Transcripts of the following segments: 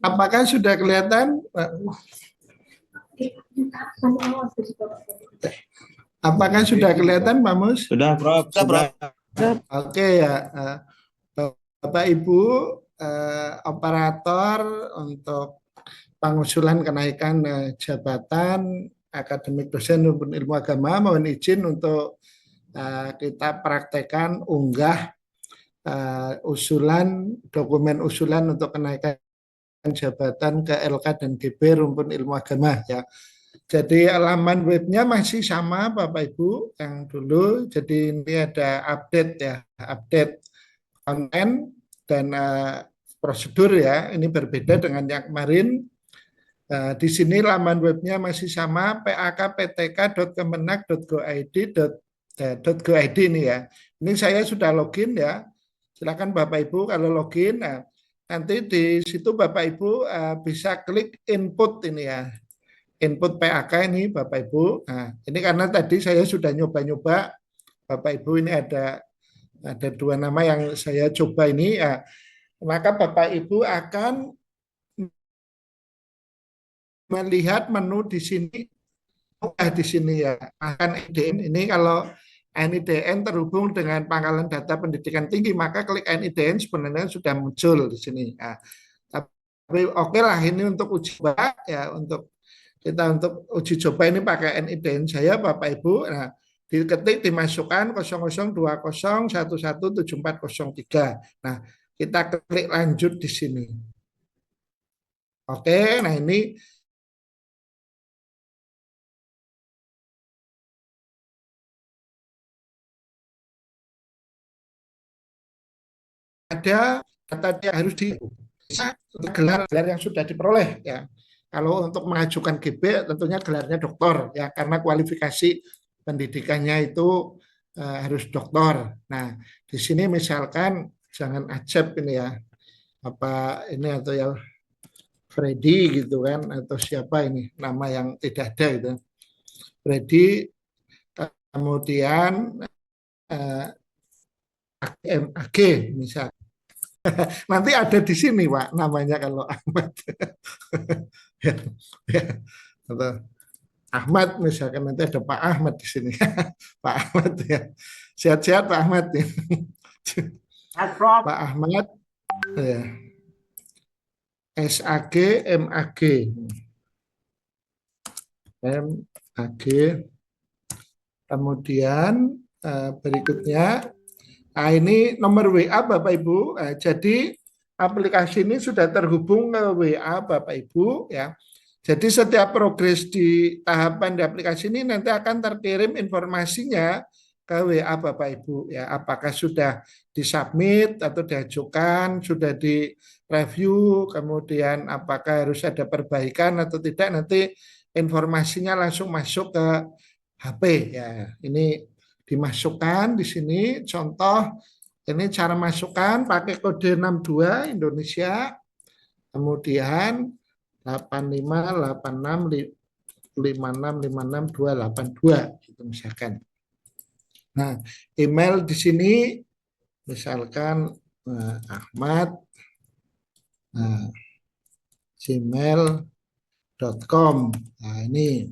Apakah sudah kelihatan? Apakah sudah kelihatan, Pak Mus? Sudah, Prof. Sudah. Oke ya, Bapak Ibu operator untuk pengusulan kenaikan jabatan akademik dosen maupun ilmu agama, mohon izin untuk kita praktekkan unggah dokumen usulan untuk kenaikan jabatan ke LK dan GB rumpun ilmu agama ya. Jadi alaman webnya masih sama Bapak Ibu yang dulu. Jadi ini ada update ya, update konten dan prosedur ya. Ini berbeda dengan yang kemarin. Di sini laman webnya masih sama, pakptk.kemenak.go.id ini ya. Ini saya sudah login ya. Silakan Bapak Ibu kalau login. Nah, nanti di situ Bapak Ibu bisa klik input ini ya. Input PAK ini Bapak Ibu. Nah, ini karena tadi saya sudah nyoba-nyoba Bapak Ibu, ini ada dua nama yang saya coba ini ya. Maka Bapak Ibu akan melihat menu di sini ya. Akan NIDN ini kalau NIDN terhubung dengan pangkalan data pendidikan tinggi, maka klik NIDN sebenarnya sudah muncul di sini. Nah, tapi oke lah ini untuk uji coba ya, untuk uji coba ini pakai NIDN saya Bapak Ibu. Nah, diketik dimasukkan 0020117403. Nah, kita klik lanjut di sini. Oke, nah ini ada data yang harus di gelar yang sudah diperoleh ya. Kalau untuk mengajukan GB tentunya gelarnya doktor ya, karena kualifikasi pendidikannya itu harus doktor. Nah, di sini misalkan jangan Acep ini ya. Apa ini atau ya Freddy gitu kan, atau siapa ini nama yang tidak ada gitu. Freddy, kemudian MAG misal. Nanti ada di sini Pak namanya kalau Ahmad. Ya, ya. Atau Ahmad misalkan, nanti ada Pak Ahmad di sini. Pak Ahmad ya. Sehat-sehat Pak Ahmad ya. Pak Ahmad ya. SAG MAG. MAG. Kemudian berikutnya, nah ini nomor WA Bapak Ibu. Jadi aplikasi ini sudah terhubung ke WA Bapak Ibu ya. Jadi setiap progres di tahapan di aplikasi ini nanti akan terkirim informasinya ke WA Bapak Ibu ya. Apakah sudah disubmit atau diajukan, sudah direview, kemudian apakah harus ada perbaikan atau tidak, nanti informasinya langsung masuk ke HP ya. Ini dimasukkan di sini contoh, ini cara masukkan pakai kode 62 Indonesia, kemudian 858656568282 gitu misalkan. Nah, email di sini misalkan Ahmad gmail.com. Nah, ini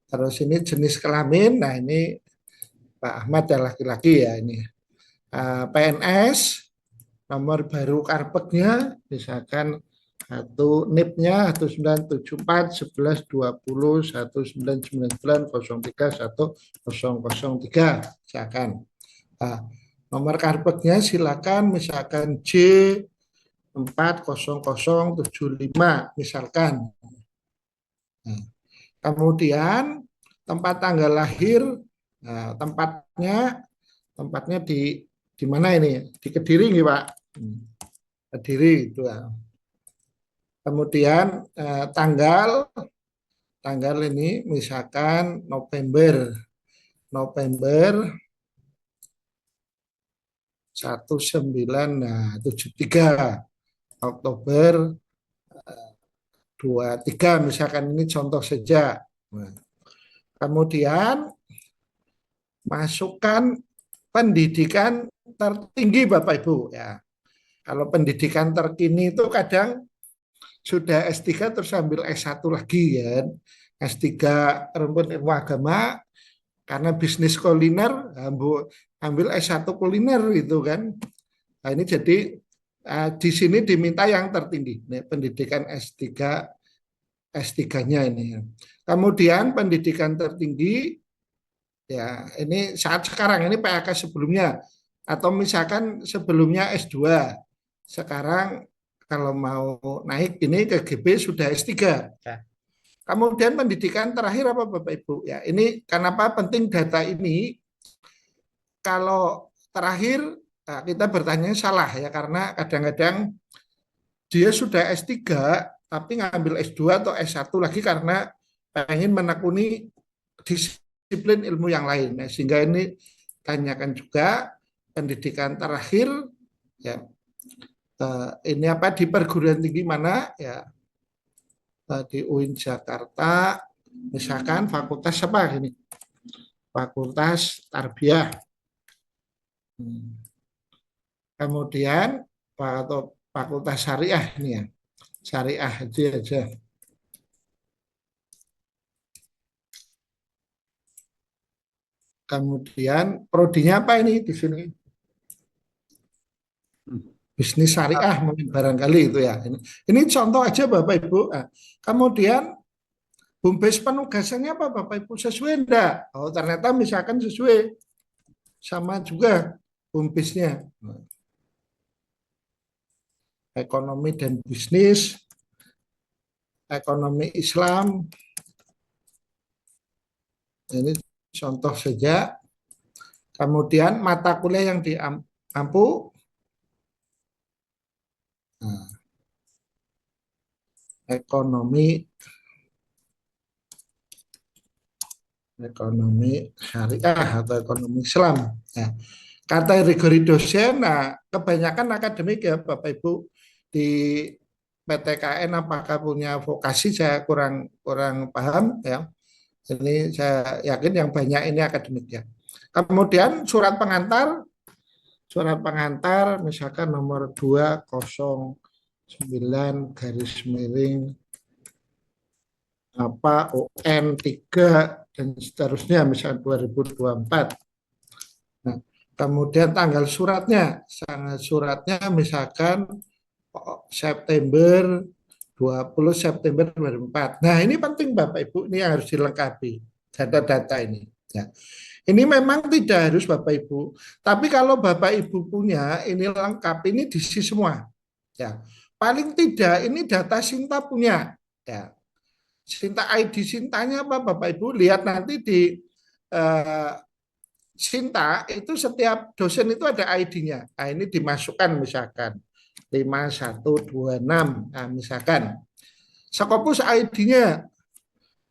terus ini jenis kelamin. Nah, ini Pak Ahmad ya laki-laki ya ini. PNS, nomor baru karpetnya, misalkan satu NIP-nya 1974-1120-1999-03-1003, misalkan. Nah, nomor karpetnya silakan misalkan J40075 misalkan. Nah, kemudian tempat tanggal lahir, nah, tempatnya di mana ini? Di Kediri nih Pak. Kediri itu ya. Kemudian tanggal ini misalkan November 1973, Oktober 23 misalkan, ini contoh saja. Nah, kemudian masukkan pendidikan tertinggi Bapak Ibu ya. Kalau pendidikan terkini itu kadang sudah S3 terus ambil S1 lagi ya. S3 rumpun ilmu agama karena bisnis kuliner ambil S1 kuliner gitu kan. Nah, ini jadi di sini diminta yang tertinggi, nih, pendidikan S3 S3-nya ini. Kemudian pendidikan tertinggi ya ini saat sekarang ini PAK sebelumnya atau misalkan sebelumnya S2. Sekarang kalau mau naik ini ke GB sudah S3. Ya. Kemudian pendidikan terakhir apa Bapak Ibu? Ya, ini kenapa penting data ini? Kalau terakhir kita bertanya salah ya karena kadang-kadang dia sudah S3 tapi ngambil S2 atau S1 lagi karena ingin menekuni disiplin ilmu yang lain. Nah, sehingga ini tanyakan juga pendidikan terakhir ya ini apa di perguruan tinggi mana ya di UIN Jakarta misalkan fakultas apa ini fakultas Tarbiyah. Kemudian atau fakultas syariah ini ya syariah aja. Kemudian prodinya apa ini di sini? Bisnis syariah mungkin barangkali itu ya. Ini contoh aja Bapak Ibu. Nah, kemudian home base penugasannya apa Bapak Ibu sesuai enggak? Oh ternyata misalkan sesuai sama juga home base-nya. Ekonomi dan bisnis, ekonomi Islam. Ini contoh saja. Kemudian mata kuliah yang diampu nah, ekonomi syariah atau ekonomi Islam. Nah, kategori dosen, nah kebanyakan akademik ya Bapak Ibu di PTKN apakah punya vokasi saya kurang paham ya. Ini saya yakin yang banyak ini akademik ya. Kemudian surat pengantar misalkan nomor 209 garis miring apa UN 3 dan seterusnya misalnya 2024. Nah, kemudian tanggal suratnya misalkan September 20 September 2004. Nah, ini penting Bapak Ibu, ini harus dilengkapi data-data ini. Ya. Ini memang tidak harus Bapak Ibu, tapi kalau Bapak Ibu punya ini lengkap, ini diisi semua. Ya. Paling tidak ini data Sinta punya. Ya. Sinta ID Sintanya apa Bapak Ibu lihat nanti di Sinta itu setiap dosen itu ada ID-nya. Nah, ini dimasukkan misalkan 5126. Nah, misalkan Skopus ID-nya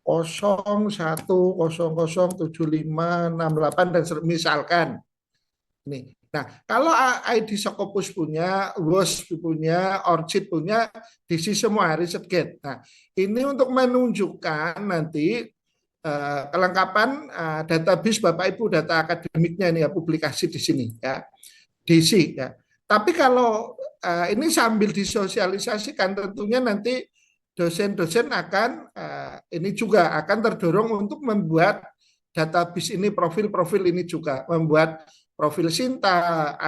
01007568 dan misalkan. Nih. Nah, kalau ID Skopus punya, WOS punya, Orchid punya, diisi semua ResearchGate. Nah, ini untuk menunjukkan nanti kelengkapan database Bapak Ibu data akademiknya ini ya publikasi di sini ya diisi ya. Tapi kalau ini sambil disosialisasikan tentunya nanti dosen-dosen akan ini juga akan terdorong untuk membuat database ini profil-profil ini juga membuat profil Sinta,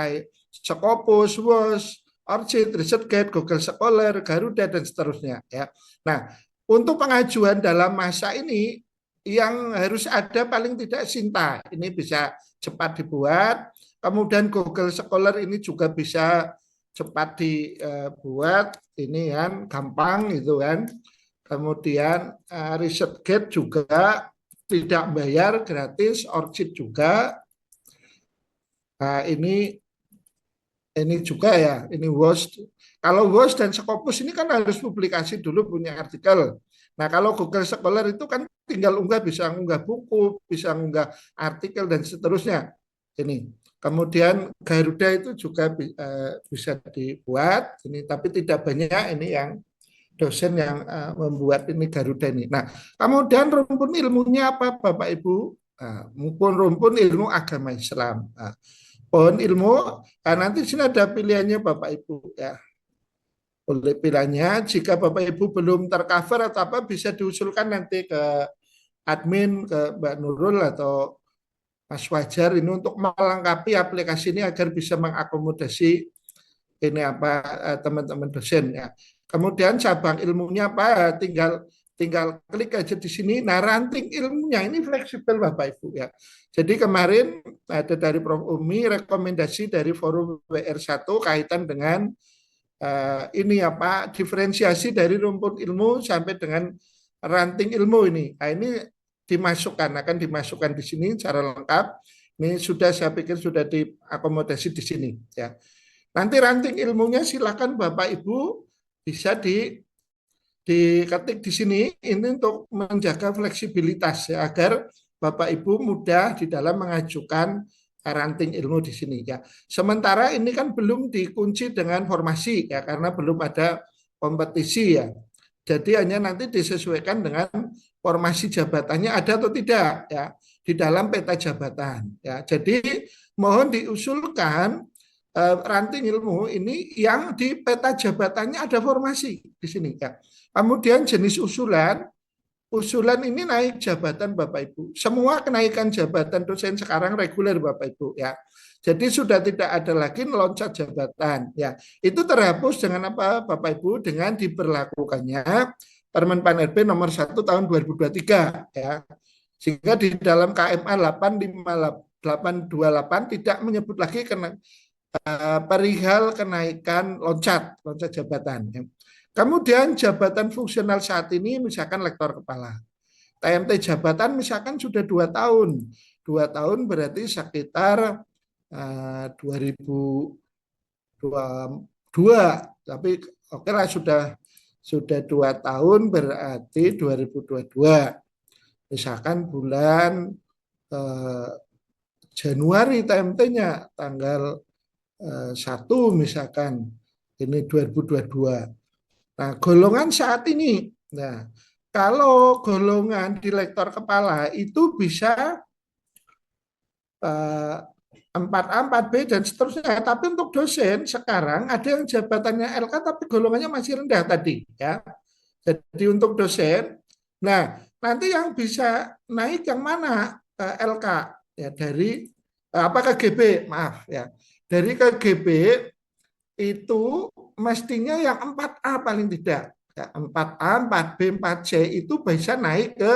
Scopus, WOS, Orchid, ResearchGate, Google Scholar, Garuda dan seterusnya ya. Nah, untuk pengajuan dalam masa ini yang harus ada paling tidak Sinta. Ini bisa cepat dibuat. Kemudian Google Scholar ini juga bisa cepat dibuat. Ini kan gampang itu kan. Kemudian ResearchGate juga tidak bayar, gratis. Orchid juga. Nah, ini juga ya. Ini WOS. Kalau WOS dan Scopus ini kan harus publikasi dulu punya artikel. Nah, kalau Google Scholar itu kan tinggal unggah, bisa unggah buku, bisa unggah artikel dan seterusnya. Ini. Kemudian Garuda itu juga bisa dibuat, ini tapi tidak banyak ini yang dosen yang membuat ini Garuda ini. Nah, kemudian rumpun ilmunya apa Bapak Ibu? Nah, rumpun ilmu agama Islam. Nah, pohon ilmu, nah nanti sini ada pilihannya Bapak Ibu ya. oleh pilihannya. Jika Bapak Ibu belum tercover atau apa, bisa diusulkan nanti ke admin, ke Mbak Nurul atau Mas Wajar ini untuk melengkapi aplikasi ini agar bisa mengakomodasi ini apa teman-teman dosen ya. Kemudian cabang ilmunya apa? Tinggal tinggal klik aja di sini. Nah, ranting ilmunya ini fleksibel Bapak Ibu ya. Jadi kemarin ada dari Prof Umi rekomendasi dari forum WR1 kaitan dengan ini apa diferensiasi dari rumpun ilmu sampai dengan ranting ilmu ini. Nah, ini akan dimasukkan di sini secara lengkap. Ini sudah saya pikir sudah diakomodasi di sini ya. Nanti ranting ilmunya silakan Bapak Ibu bisa diketik di sini ini untuk menjaga fleksibilitas ya, agar Bapak Ibu mudah di dalam mengajukan ranting ilmu di sini ya. Sementara ini kan belum dikunci dengan formasi ya karena belum ada kompetisi ya. Jadi hanya nanti disesuaikan dengan formasi jabatannya ada atau tidak ya di dalam peta jabatan ya. Jadi mohon diusulkan ranting ilmu ini yang di peta jabatannya ada formasi di sini ya. Kemudian jenis usulan, usulan ini naik jabatan Bapak Ibu. Semua kenaikan jabatan dosen sekarang reguler Bapak Ibu ya. Jadi sudah tidak ada lagi loncat jabatan ya. Itu terhapus dengan apa Bapak Ibu? Dengan diberlakukannya Permen Pan RB nomor 1 tahun 2023 ya. Sehingga di dalam KMA 828 tidak menyebut lagi perihal kenaikan loncat jabatan ya. Kemudian jabatan fungsional saat ini misalkan lektor kepala. TMT jabatan misalkan sudah 2 tahun. 2 tahun berarti sekitar 2022. Tapi oke lah sudah 2 tahun berarti 2022. Misalkan bulan Januari TMT-nya tanggal 1 misalkan ini 2022. Nah, golongan saat ini, nah kalau golongan di lektor kepala itu bisa 4A, 4B dan seterusnya. Tapi untuk dosen sekarang ada yang jabatannya LK tapi golongannya masih rendah tadi ya. Jadi untuk dosen, nah nanti yang bisa naik yang mana LK ya dari apa ke GB, maaf ya. Dari ke GB itu mestinya yang 4A paling tidak. Ya, 4A, 4B, 4C itu bisa naik ke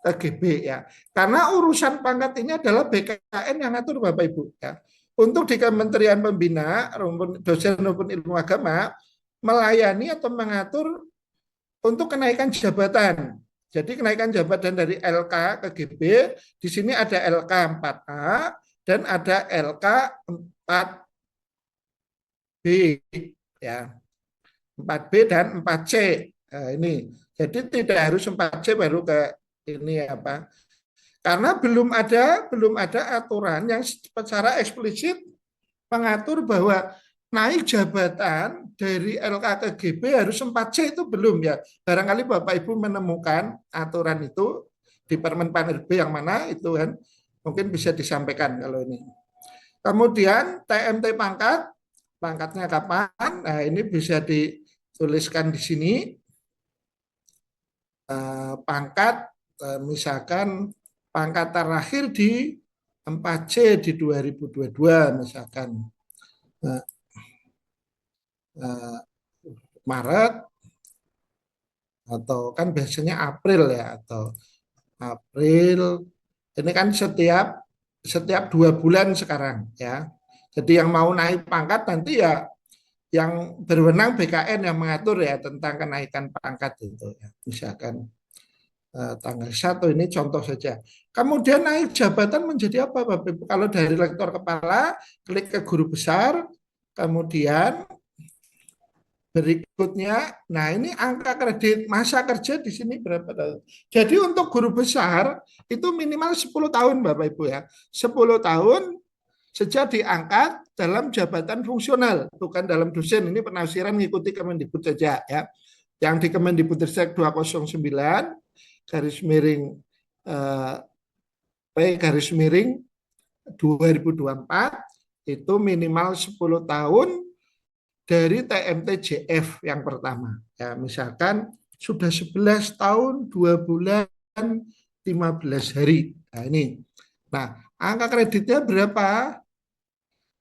GB ya. Karena urusan pangkat ini adalah BKN yang ngatur Bapak Ibu ya. Untuk di Kementerian Pembina, dosen maupun ilmu agama melayani atau mengatur untuk kenaikan jabatan. Jadi kenaikan jabatan dari LK ke GB, di sini ada LK 4A dan ada LK 4B ya. 4B dan 4C. Nah, ini. Jadi tidak harus 4C baru ke ini apa. Karena belum ada aturan yang secara eksplisit mengatur bahwa naik jabatan dari LK ke GB harus 4C itu belum ya. Barangkali Bapak Ibu menemukan aturan itu di Permen Pan RB yang mana itu kan mungkin bisa disampaikan kalau ini. Kemudian TMT pangkatnya kapan? Nah, ini bisa dituliskan di sini. Pangkat misalkan pangkat terakhir di 4C di 2022 misalkan Maret atau kan biasanya April ya atau April ini kan setiap 2 bulan sekarang ya. Jadi yang mau naik pangkat nanti ya yang berwenang BKN yang mengatur ya tentang kenaikan pangkat itu ya. Misalkan tanggal 1 ini contoh saja. Kemudian naik jabatan menjadi apa Bapak Ibu? Kalau dari lektor kepala klik ke guru besar, kemudian berikutnya, nah ini angka kredit masa kerja di sini berapa tahun? Jadi untuk guru besar itu minimal 10 tahun Bapak Ibu ya. 10 tahun sejak diangkat dalam jabatan fungsional, bukan dalam dosen. Ini penafsiran mengikuti Kemendikbud saja ya. Yang di Kemendikbudristek 209 garis miring P garis miring 2024 itu minimal 10 tahun dari TMTJF yang pertama. Ya, misalkan sudah 11 tahun, 2 bulan, 15 hari. Nah, ini. Nah, angka kreditnya berapa?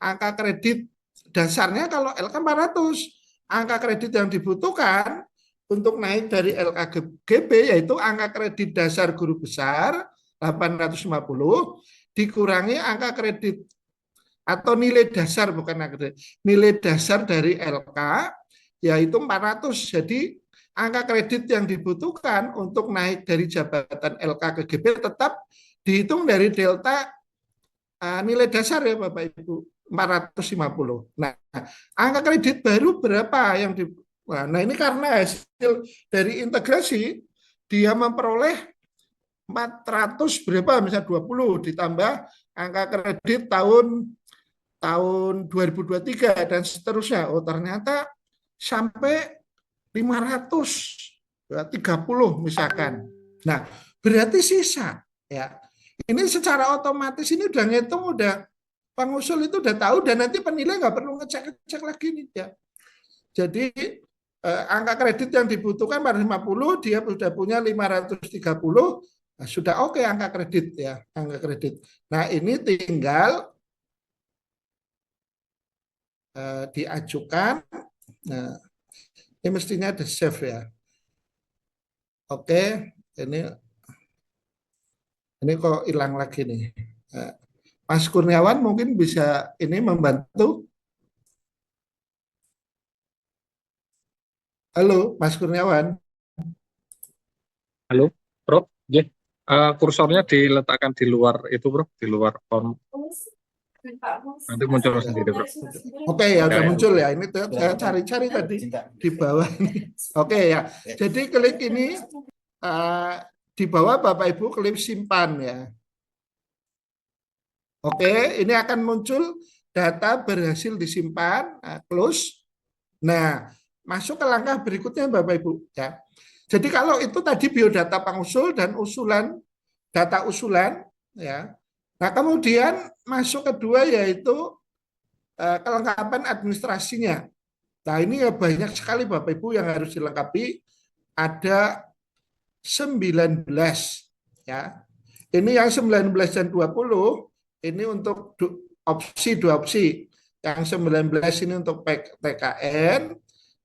Angka kredit dasarnya kalau LK 400. Angka kredit yang dibutuhkan untuk naik dari LKGB yaitu angka kredit dasar guru besar 850 dikurangi angka kredit atau nilai dasar bukan kredit, nilai dasar dari LK yaitu 400. Jadi angka kredit yang dibutuhkan untuk naik dari jabatan LK ke GB tetap dihitung dari delta nilai dasar ya Bapak Ibu 450. Nah, angka kredit baru berapa yang di Nah, ini karena hasil dari integrasi dia memperoleh 400 berapa misalnya 20 ditambah angka kredit tahun 2023 dan seterusnya. Oh, ternyata sampai 530 misalkan. Nah, berarti sisa ya. Ini secara otomatis ini udah ngitung, udah pengusul itu udah tahu dan nanti penilai nggak perlu ngecek-ngecek lagi nih ya. Jadi angka kredit yang dibutuhkan pada 50 dia sudah punya 530, nah, sudah oke angka kredit ya, angka kredit. Nah, ini tinggal diajukan. Nah, ini mestinya ada save ya. Oke, ini kok hilang lagi nih. Mas Kurniawan mungkin bisa ini membantu. Halo, Mas Kurniawan. Halo, Prof. Ya, kursornya diletakkan di luar itu, Prof, di luar form. Nanti muncul sendiri, Prof. Oke ya, Ya, udah ya. muncul ya. Ini saya cari-cari tadi di bawah ini. Oke ya. Jadi klik ini di bawah Bapak Ibu klik simpan ya. Oke, ini akan muncul data berhasil disimpan, close. Nah, masuk ke langkah berikutnya Bapak Ibu ya. Jadi kalau itu tadi biodata pengusul dan usulan data usulan ya. Nah, kemudian masuk kedua yaitu kelengkapan administrasinya. Nah, ini ya banyak sekali Bapak Ibu yang harus dilengkapi. Ada 19 ya. Ini yang 19 dan 20 ini untuk opsi, dua opsi. Yang 19 ini untuk PKN,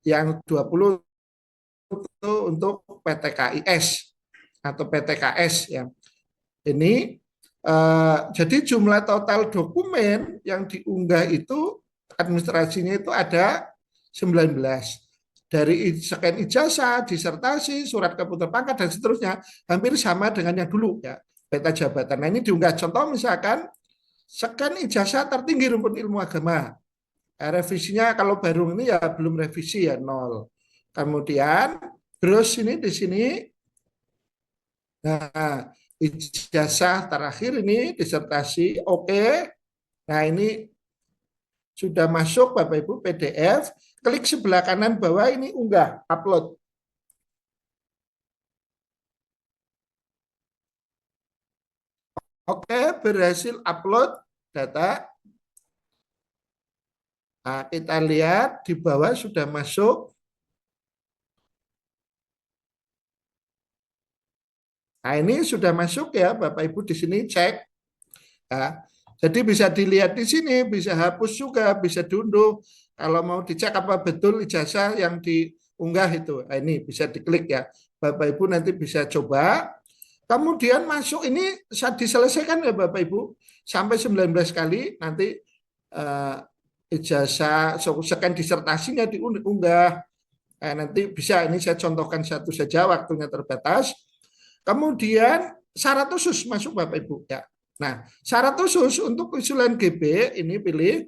yang 20 itu untuk PTKIS atau PTKS ya. Ini jadi jumlah total dokumen yang diunggah itu administrasinya itu ada 19. Dari scan ijazah, disertasi, surat keputusan pangkat dan seterusnya hampir sama dengan yang dulu ya. Peta jabatan. Nah, ini diunggah contoh misalkan scan ijazah tertinggi rumpun ilmu agama. Revisinya kalau baru ini ya belum revisi ya nol. Kemudian terus ini di sini nah ijazah terakhir ini disertasi oke. Nah, ini sudah masuk Bapak Ibu PDF, klik sebelah kanan bawah ini unggah, upload. Oke, berhasil upload data. Nah, kita lihat di bawah sudah masuk. Nah, ini sudah masuk ya Bapak Ibu di sini cek. Ya. Jadi bisa dilihat di sini, bisa hapus juga, bisa diunduh. Kalau mau dicek apa betul ijazah yang diunggah itu. Nah, ini bisa diklik ya. Bapak Ibu nanti bisa coba. Kemudian masuk ini saat diselesaikan ya Bapak Ibu sampai 19 kali nanti ijazah sekian disertasinya diunggah. Nanti bisa ini saya contohkan satu saja waktunya terbatas. Kemudian syarat khusus masuk Bapak Ibu ya. Nah, syarat khusus untuk usulan GB ini pilih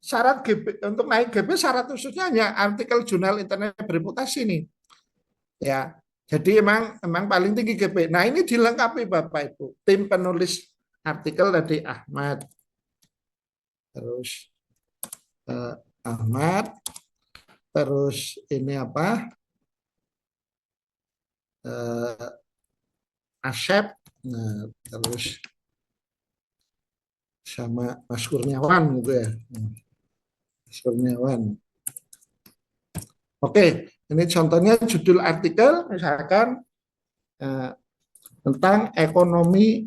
syarat GB untuk naik GB syarat khususnya hanya artikel jurnal internet bereputasi nih. Ya. Jadi emang paling tinggi GP. Nah, ini dilengkapi Bapak Ibu. Tim penulis artikel tadi Ahmad. Terus Ahmad. Terus ini apa? Asep. Nah, terus sama Mas Kurniawan gitu ya. Mas Kurniawan. Oke, ini contohnya judul artikel misalkan tentang ekonomi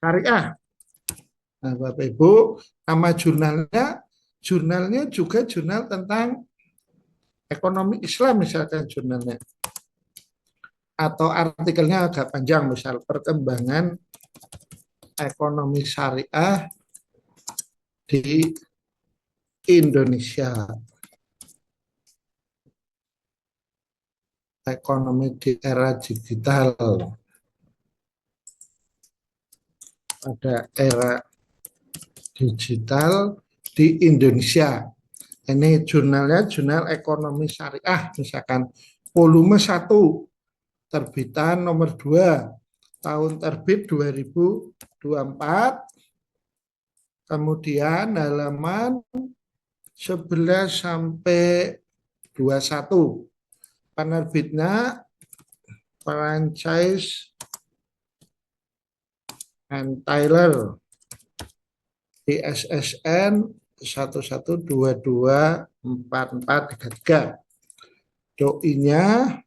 syariah. Nah, Bapak Ibu, nama jurnalnya juga jurnal tentang ekonomi Islam misalkan jurnalnya. Atau artikelnya agak panjang, misal perkembangan ekonomi syariah di Indonesia. Ekonomi di era digital. Pada era digital di Indonesia. Ini jurnalnya jurnal ekonomi syariah, misalkan volume 1, terbitan nomor 2, tahun terbit 2024, kemudian halaman 11 sampai 21. Penerbitnya Franchise and Tyler, ISSN 11224433. Doi-nya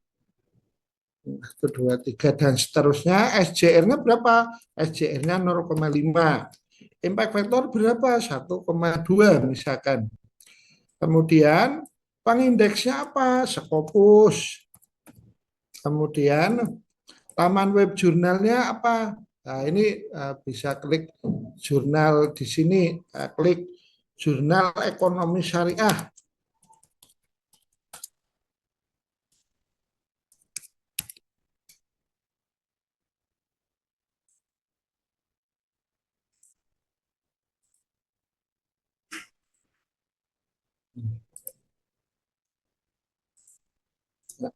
123 dan seterusnya. SJR-nya berapa? SJR-nya 0,5. Impact factor berapa? 1,2 misalkan. Kemudian pengindeksnya apa? Scopus. Kemudian laman web jurnalnya apa? Nah, ini bisa klik jurnal di sini, klik jurnal ekonomi syariah.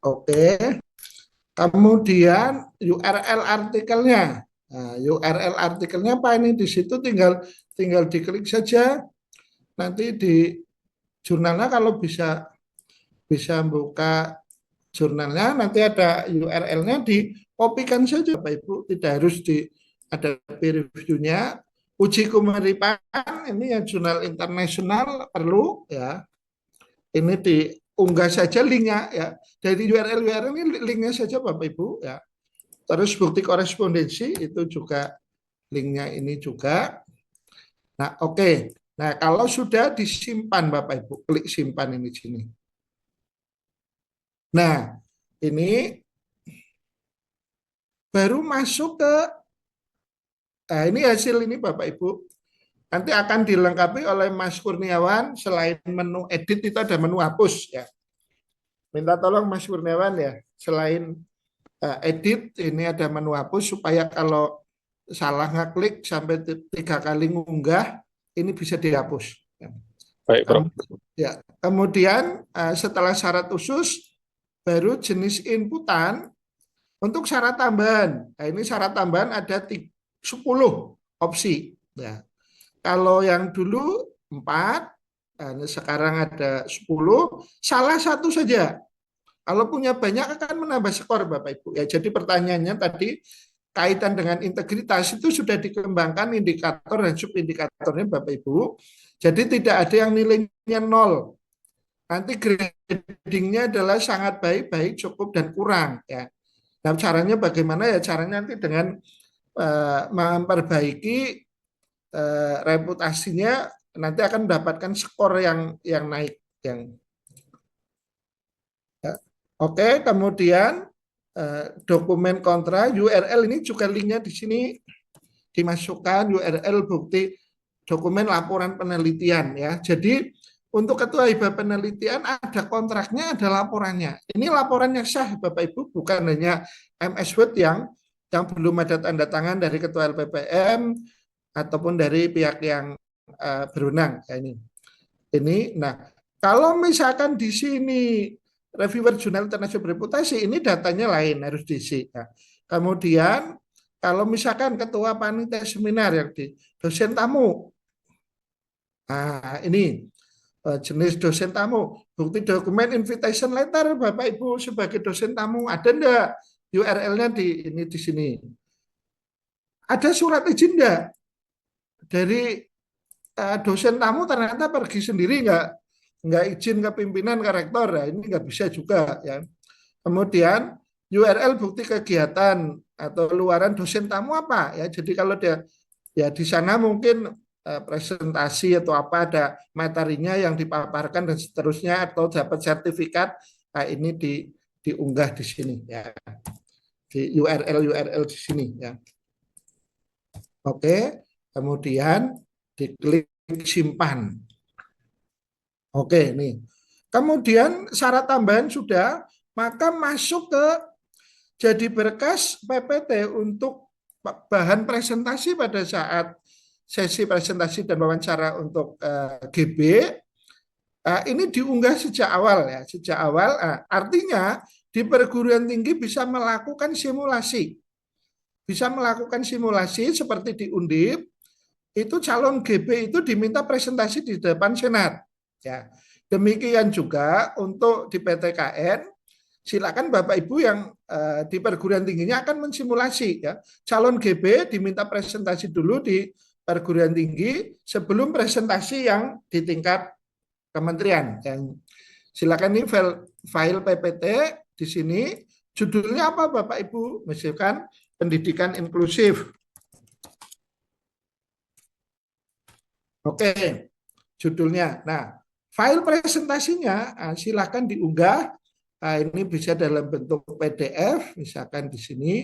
Oke. Kemudian URL artikelnya. Nah, URL artikelnya apa ini? Di situ tinggal diklik saja. Nanti di jurnalnya kalau bisa buka jurnalnya, nanti ada URL-nya, dikopikan saja Bapak Ibu, tidak harus ada peer review-nya. Uji kemiripan ini yang jurnal internasional perlu ya. Ini diunggah saja linknya ya. Dari URL ini linknya saja Bapak Ibu ya. Terus bukti korespondensi itu juga linknya ini juga. Nah, oke. Nah, kalau sudah disimpan Bapak Ibu, klik simpan ini sini. Nah, ini baru masuk ke ini hasil ini Bapak Ibu. Nanti akan dilengkapi oleh Mas Kurniawan. Selain menu edit itu ada menu hapus ya. Minta tolong Mas Kurniawan ya. Selain edit ini ada menu hapus supaya kalau salah ngeklik sampai 3 kali ngunggah ini bisa dihapus. Baik, Bro. Ya, kemudian setelah syarat khusus baru jenis inputan untuk syarat tambahan. Nah, ini syarat tambahan ada 10 opsi. Ya. Kalau yang dulu 4, sekarang ada 10, salah satu saja. Kalau punya banyak akan menambah skor Bapak Ibu. Ya, jadi pertanyaannya tadi kaitan dengan integritas itu sudah dikembangkan indikator dan subindikatornya Bapak Ibu. Jadi tidak ada yang nilainya 0. Nanti gradingnya adalah sangat baik, baik, cukup, dan kurang. Ya. Nah, caranya bagaimana ya? Caranya nanti dengan memperbaiki reputasinya, nanti akan mendapatkan skor yang naik. Ya. Oke, kemudian dokumen kontra URL ini juga linknya di sini dimasukkan URL bukti dokumen laporan penelitian ya. Jadi untuk ketua hibah penelitian ada kontraknya, ada laporannya. Ini laporan yang sah Bapak Ibu, bukan hanya MS Word yang belum ada tanda tangan dari ketua LPPM ataupun dari pihak yang berwenang. Ya, ini. Nah, kalau misalkan di sini reviewer jurnal internasional bereputasi, ini datanya lain, harus diisi. Nah, kemudian kalau misalkan ketua panitia seminar yang di dosen tamu, nah ini jenis dosen tamu, bukti dokumen invitation letter Bapak Ibu sebagai dosen tamu, ada enggak URL-nya di sini? Ada surat izin enggak dari dosen tamu ternyata pergi sendiri enggak nggak izin ke pimpinan, ke rektor, ya ini nggak bisa juga ya. Kemudian URL bukti kegiatan atau luaran dosen tamu apa ya. Jadi kalau dia ya di sana mungkin presentasi atau apa ada materinya yang dipaparkan dan seterusnya atau dapat sertifikat, nah ini diunggah di sini ya, di URL di sini ya. Oke, kemudian diklik simpan. Oke, nih. Kemudian syarat tambahan sudah, maka masuk ke jadi berkas PPT untuk bahan presentasi pada saat sesi presentasi dan wawancara untuk GB. Ini diunggah sejak awal ya, sejak awal. Artinya di perguruan tinggi bisa melakukan simulasi. Bisa melakukan simulasi seperti di Undip, itu calon GB itu diminta presentasi di depan Senat. Ya. Demikian juga untuk di PTKN, silakan Bapak Ibu yang di perguruan tingginya akan mensimulasi ya. Calon GB diminta presentasi dulu di perguruan tinggi sebelum presentasi yang di tingkat kementerian. Dan silakan ini file PPT di sini, judulnya apa Bapak Ibu? Misalkan pendidikan inklusif. Oke, judulnya. Nah, file presentasinya silakan diunggah. Nah, ini bisa dalam bentuk PDF, misalkan di sini.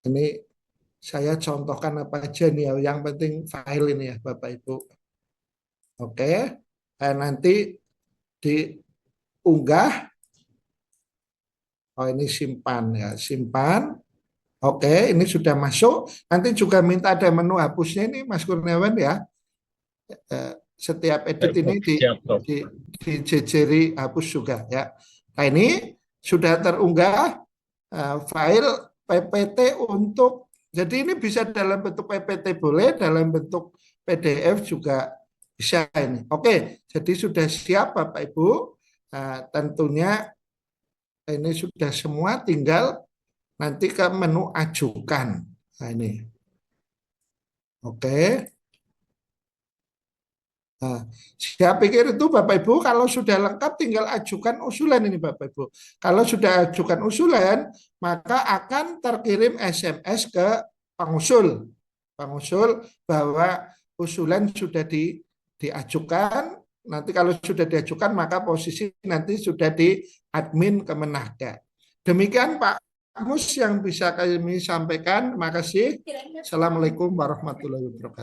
Ini saya contohkan apa aja nih ya, yang penting file ini ya Bapak Ibu. Oke, nah, nanti diunggah. Oh ini simpan ya, simpan. Oke, ini sudah masuk. Nanti juga minta ada menu hapusnya ini Mas Kurniawan ya. Setiap edit ini dijejeri hapus juga ya. Nah ini sudah terunggah file PPT untuk, jadi ini bisa dalam bentuk PPT boleh, dalam bentuk PDF juga bisa ini. Oke, jadi sudah siap Bapak Ibu. Tentunya ini sudah semua, tinggal nanti ke menu ajukan. Nah ini. Oke. Nah, saya pikir itu Bapak Ibu kalau sudah lengkap tinggal ajukan usulan ini Bapak Ibu. Kalau sudah ajukan usulan, maka akan terkirim SMS ke pengusul. Pengusul bahwa usulan sudah diajukan. Nanti kalau sudah diajukan maka posisi nanti sudah di admin Kemenada. Demikian Pak Mus yang bisa kami sampaikan. Terima kasih. Assalamualaikum warahmatullahi wabarakatuh.